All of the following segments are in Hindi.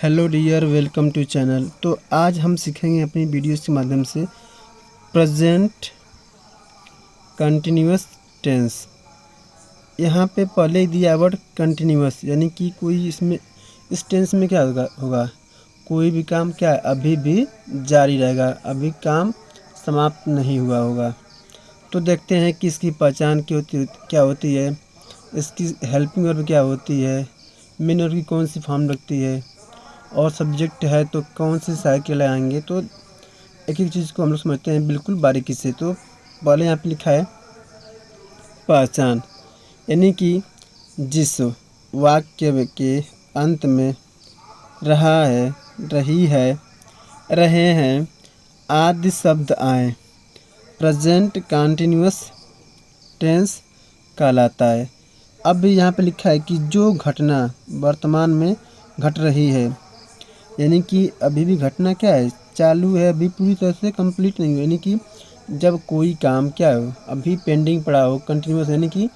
Hello dear, welcome to channel. तो आज हम सीखेंगे अपनी वीडियोस के माध्यम से प्रेजेंट कंटिन्यूअस टेंस। यहाँ पे पहले ही दिया वर्ड कंटिन्यूअस, यानी कि कोई इसमें इस टेंस में क्या होगा कोई भी काम क्या है अभी भी जारी रहेगा, अभी काम समाप्त नहीं हुआ होगा। तो देखते हैं कि इसकी पहचान क्या होती है, इसकी हेल्पिंग वर्ब क्या होती है, मेन वर्ब की कौन सी फॉर्म लगती है, और सब्जेक्ट है तो कौन से सहायक के लगाएंगे। तो एक एक चीज़ को हम लोग समझते हैं बिल्कुल बारीकी से। तो पहले यहाँ पे लिखा है पहचान, यानी कि जिस वाक्य के अंत में रहा है, रही है, रहे हैं आदि शब्द आए, प्रेजेंट कंटिन्यूअस टेंस कहलाता है। अब यहाँ पे लिखा है कि जो घटना वर्तमान में घट रही है, यानी कि अभी भी घटना क्या है चालू है, अभी पूरी तरह से कंप्लीट नहीं हुई। यानी कि जब कोई काम क्या हो अभी पेंडिंग पड़ा हो, कंटिन्यूस यानी कि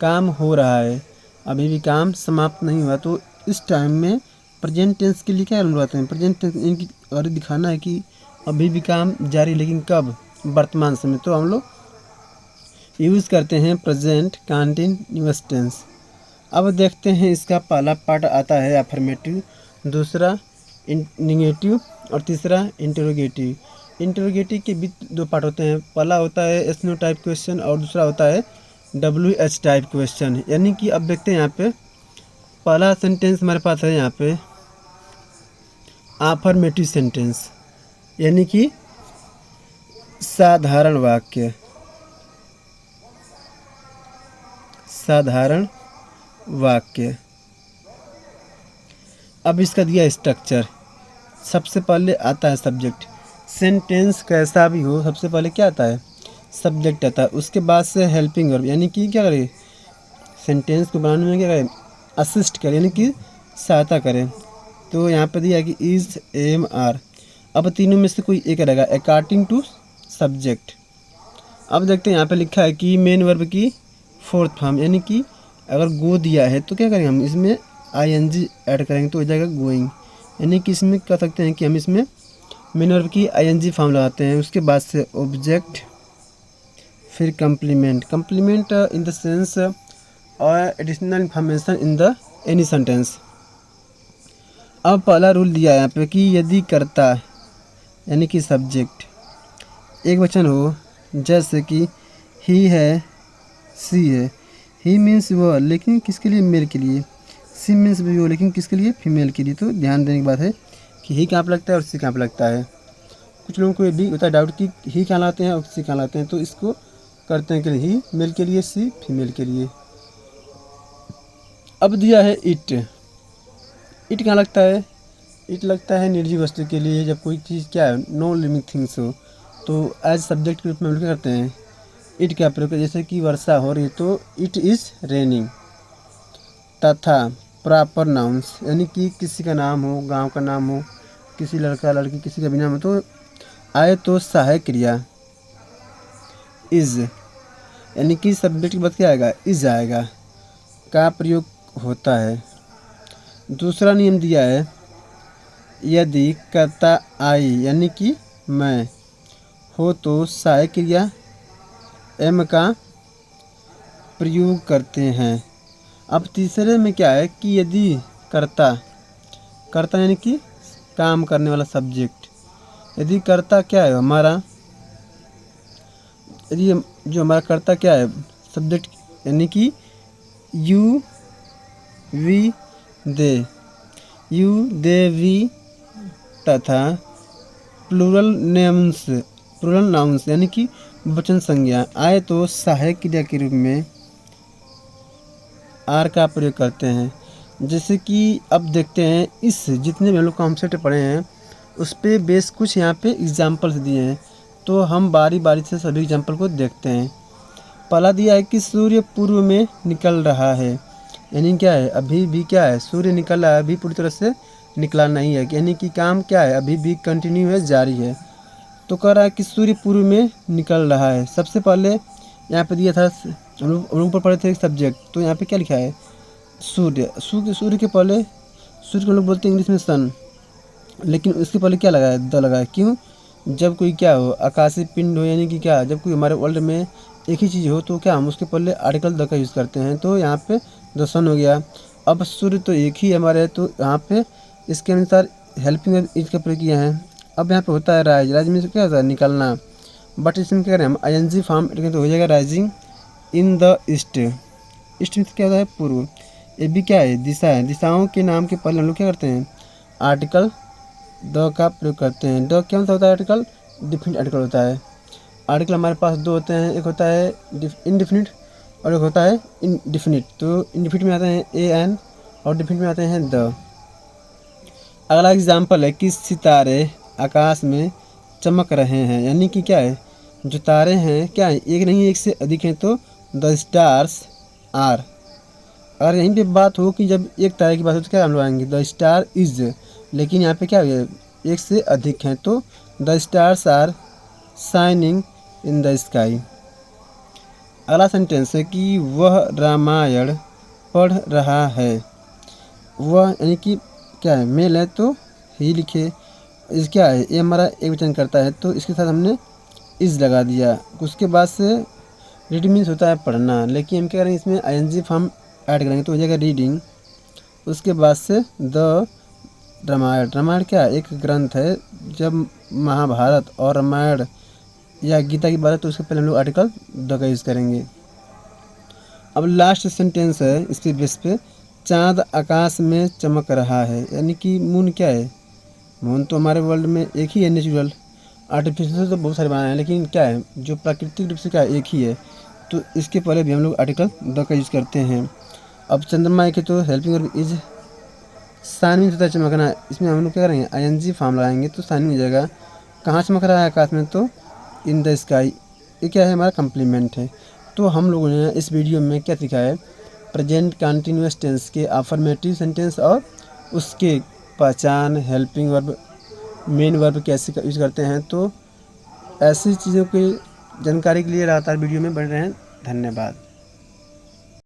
काम हो रहा है, अभी भी काम समाप्त नहीं हुआ, तो इस टाइम में प्रेजेंट टेंस के लिए क्या बुलाते हैं प्रेजेंट टेंस, इनकी और दिखाना है कि अभी भी काम जारी, लेकिन कब, वर्तमान समय। तो हम लोग यूज़ करते हैं प्रेजेंट कंटिन्यूअस टेंस। अब देखते हैं इसका पहला पार्ट आता है अफर्मेटिव, दूसरा निगेटिव और तीसरा इंटरोगेटिव। इंटरोगेटिव के बीच दो पार्ट होते हैं, पहला होता है एस नो टाइप क्वेश्चन और दूसरा होता है WH टाइप क्वेश्चन। यानी कि अब देखते हैं यहाँ पे पहला सेंटेंस हमारे पास है यहाँ पे अफर्मेटिव सेंटेंस, यानी कि साधारण वाक्य, साधारण वाक्य। अब इसका दिया स्ट्रक्चर, सबसे पहले आता है सब्जेक्ट। सेंटेंस कैसा भी हो सबसे पहले क्या आता है सब्जेक्ट आता है, उसके बाद से हेल्पिंग वर्ब, यानी कि क्या करे सेंटेंस को बनाने में क्या करें असिस्ट करें, यानी कि सहायता करें। तो यहाँ पर दिया है कि इज, एम, आर। अब तीनों में से कोई एक रहेगा अकॉर्डिंग टू सब्जेक्ट। अब देखते हैं यहाँ पे लिखा है कि मेन वर्ब की फोर्थ फॉर्म, यानी कि अगर गो दिया है तो क्या करेंगे हम इसमें ING ऐड करेंगे तो हो जाएगा गोइंग। यानी कि इसमें कह सकते हैं कि हम इसमें मेन वर्ब की ING फॉर्म लगाते हैं, उसके बाद से ऑब्जेक्ट, फिर complement. Complement in the sense और additional information in the any sentence. अब पहला रूल दिया है यहाँ पे कि यदि कर्ता यानी कि सब्जेक्ट एक वचन हो, जैसे कि ही है, सी है। ही मीन्स वह, लेकिन किसके लिए, मेल के लिए। सी मीन्स भी वो, लेकिन किसके लिए, फीमेल के लिए। तो ध्यान देने की बात है कि ही कहाँ पर लगता है और सी कहाँ पर लगता है। कुछ लोगों को ये भी होता है डाउट कि ही कहाँ लाते हैं और सी कहाँ लाते हैं, तो इसको करते हैं कि ही मेल के लिए, सी फीमेल के लिए। अब दिया है इट। इट कहाँ लगता है, इट लगता है निर्जीव वस्तु के लिए, जब कोई चीज़ क्या है नो लिविंग थिंग्स हो, तो एज सब्जेक्ट के रूप में हम क्या करते हैं इट का प्रयोग। जैसे कि वर्षा हो रही है तो इट इज़ रेनिंग। तथा प्रॉपर नाउन्स, यानी कि किसी का नाम हो, गांव का नाम हो, किसी लड़का लड़की किसी का भी नाम हो, तो आए तो सहायक क्रिया इज, यानी कि सब्जेक्ट के बाद क्या आएगा इज आएगा, का प्रयोग होता है। दूसरा नियम दिया है यदि कर्ता आई यानी कि मैं हो तो सहायक क्रिया एम का प्रयोग करते हैं। अब तीसरे में क्या है कि यदि कर्ता, कर्ता यानी कि काम करने वाला सब्जेक्ट, यदि कर्ता क्या है हमारा, यदि जो हमारा कर्ता क्या है सब्जेक्ट, यानी कि you, we, they, you, they, we तथा प्लूरल नाउंस यानी कि वचन संज्ञा आए तो सहायक क्रिया के रूप में आर का प्रयोग करते हैं। जैसे कि अब देखते हैं इस जितने भी हम लोग कॉन्सेप्ट पढ़े हैं उस पर बेस कुछ यहाँ पे एग्जाम्पल्स दिए हैं, तो हम बारी बारी से सभी एग्जाम्पल को देखते हैं। पहला दिया है कि सूर्य पूर्व में निकल रहा है, यानी क्या है अभी भी क्या है सूर्य निकल रहा है, अभी पूरी तरह से निकला नहीं है, यानी कि काम क्या है अभी भी कंटिन्यू है, जारी है। तो कह रहा है कि सूर्य पूर्व में निकल रहा है। सबसे पहले यहाँ पे दिया था हम लोग ऊपर पढ़े थे सब्जेक्ट, तो यहाँ पे क्या लिखा है सूर्य। सूर्य के पहले सूर्य को हम लोग बोलते हैं इंग्लिश में सन, लेकिन उसके पहले क्या लगा है, द लगा है। क्यों? जब कोई क्या हो, आकाशीय पिंड हो, यानी कि क्या, जब कोई हमारे वर्ल्ड में एक ही चीज़ हो तो क्या हम उसके पहले आर्टिकल द का यूज़ करते हैं। तो यहाँ पे द सन हो गया। अब सूर्य तो एक ही हमारे, तो यहाँ पे इसके अनुसार हेल्पिंग वर्ब इज का प्रयोग किया है। अब यहाँ पे होता है राइज, राइज में क्या होता है, निकलना, बट इसमें क्या करें हम आईएनजी फॉर्म, तो हो जाएगा rising in the east. East में क्या होता है, पूर्व। ये भी क्या है, दिशा है। दिशाओं के नाम के पहले हम लोग क्या करते हैं, आर्टिकल द का प्रयोग करते हैं। द क्या होता है, आर्टिकल डिफिनिट आर्टिकल होता है। आर्टिकल हमारे पास दो होते हैं, एक होता है इनडिफिनिट और एक होता है इनडिफिनिट। तो इनडिफिनिट में आते हैं ए एन और डिफिनिट में आते हैं द। अगला एग्जाम्पल है कि सितारे आकाश में चमक रहे हैं, यानी कि क्या है, जो तारे हैं क्या है, एक नहीं एक से अधिक हैं, तो द स्टार्स आर। अगर यहीं पे बात हो कि जब एक तारे की बात हो तो क्या हम लोग आएंगे, द स्टार इज, लेकिन यहाँ पे क्या है, एक से अधिक हैं, तो the stars are shining in the sky. अगला सेंटेंस है कि वह रामायण पढ़ रहा है। वह यानी कि क्या है, मेल है तो ही लिखे। इस क्या है, ये हमारा एक वचन करता है, तो इसके साथ हमने इज लगा दिया। उसके बाद से रीड मीन्स होता है पढ़ना, लेकिन हम क्या करेंगे, इसमें आईएनजी फॉर्म ऐड करेंगे तो हो जाएगा रीडिंग। उसके बाद से द रामायण। रामायण क्या है, एक ग्रंथ है। जब महाभारत और रामायण या गीता की बात है तो उसके पहले हम लोग आर्टिकल द का यूज़ करेंगे। अब लास्ट सेंटेंस है इसके बेस पे, चाँद आकाश में चमक रहा है, यानी कि मून क्या है, मून तो हमारे वर्ल्ड में एक ही है, नेचुरल। आर्टिफिशियल तो बहुत सारे बनाए हैं, लेकिन क्या है, जो प्राकृतिक रूप से क्या है, एक ही है। तो इसके पहले भी हम लोग आर्टिकल द का यूज़ करते हैं। अब चंद्रमा के तो हेल्पिंग वर्ब इज, शाइनिंग होता है चमकना, इसमें हम लोग क्या करेंगे, आईएनजी फॉर्म लगाएंगे तो शाइनिंग हो जाएगा। कहाँ चमक रहा है आकाश में, तो इन द स्काई। ये क्या है, हमारा कम्प्लीमेंट है। तो हम लोगों ने इस वीडियो में क्या सीखा है, प्रेजेंट कंटिन्यूअस टेंस के अफर्मेटिव सेंटेंस और उसके पहचान, हेल्पिंग वर्ब, मेन वर्ब कैसे यूज़ करते हैं। तो ऐसी चीज़ों की जानकारी के लिए लगातार वीडियो में बने रहें। धन्यवाद।